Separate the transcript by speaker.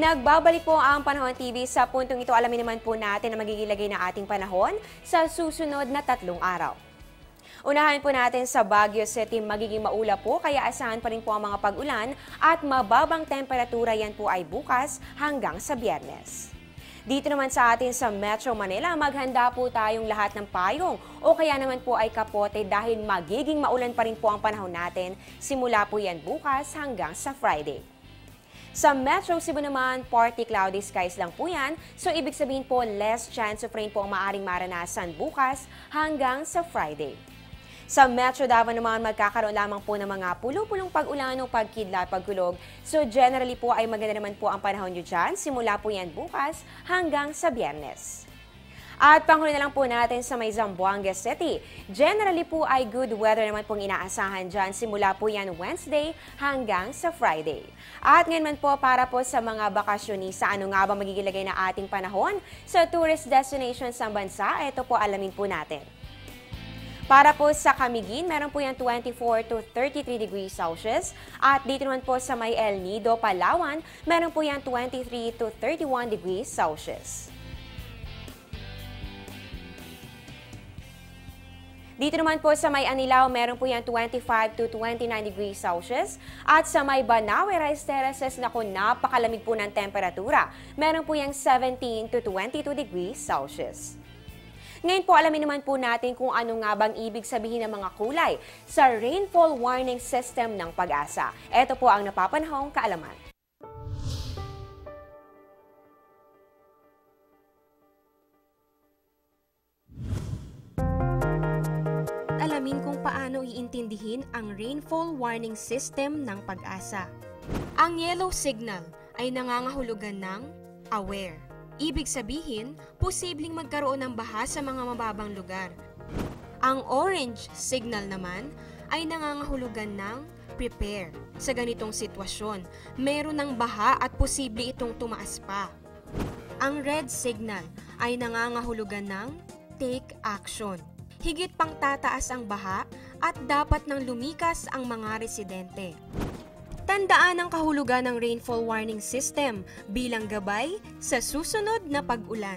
Speaker 1: Nagbabalik po ang Panahon TV. Sa puntong ito, alamin naman po natin ang magiging lagay ng ating panahon sa susunod na 3 araw. Unahan po natin sa Baguio City, magiging maulap po kaya asahan pa rin po ang mga pag-ulan at mababang temperatura yan po ay bukas hanggang sa Biyernes. Dito naman sa atin sa Metro Manila, maghanda po tayong lahat ng payong o kaya naman po ay kapote dahil magiging maulan pa rin po ang panahon natin simula po yan bukas hanggang sa Friday. Sa Metro Cebu naman, partly cloudy skies lang po yan. So, ibig sabihin po, less chance of rain po ang maaring maranasan bukas hanggang sa Friday. Sa Metro Davao naman, magkakaroon lamang po ng mga pulo-pulong pag-ulan o pagkidlat, pagkulog. So, generally po ay maganda naman po ang panahon nyo dyan. Simula po yan bukas hanggang sa Biyernes. At panghuli na lang po natin sa may Zamboanga City. Generally po ay good weather naman pong inaasahan dyan. Simula po yan Wednesday hanggang sa Friday. At ngayon man po para po sa mga bakasyonista, ano nga ba magiging lagay na ating panahon sa tourist destinations ng bansa? Ito po alamin po natin. Para po sa Camiguin, meron po yan 24 to 33 degrees Celsius. At dito naman po sa may El Nido, Palawan, meron po yan 23 to 31 degrees Celsius. Dito naman po sa may Anilao, meron po yan 25 to 29 degrees Celsius. At sa may Banawe Rice Terraces, naku, napakalamig po ng temperatura. Meron po yang 17 to 22 degrees Celsius. Ngayon po, alamin naman po natin kung ano nga bang ibig sabihin ng mga kulay sa rainfall warning system ng Pag-asa. Ito po ang napapanahong kaalaman. Alamin kung paano iintindihin ang rainfall warning system ng Pag-asa. Ang yellow signal ay nangangahulugan ng aware. Ibig sabihin, posibleng magkaroon ng baha sa mga mababang lugar. Ang orange signal naman ay nangangahulugan ng prepare. Sa ganitong sitwasyon, meron ng baha at posible itong tumaas pa. Ang red signal ay nangangahulugan ng take action. Higit pang tataas ang baha at dapat nang lumikas ang mga residente. Tandaan ang kahulugan ng rainfall warning system bilang gabay sa susunod na pag-ulan.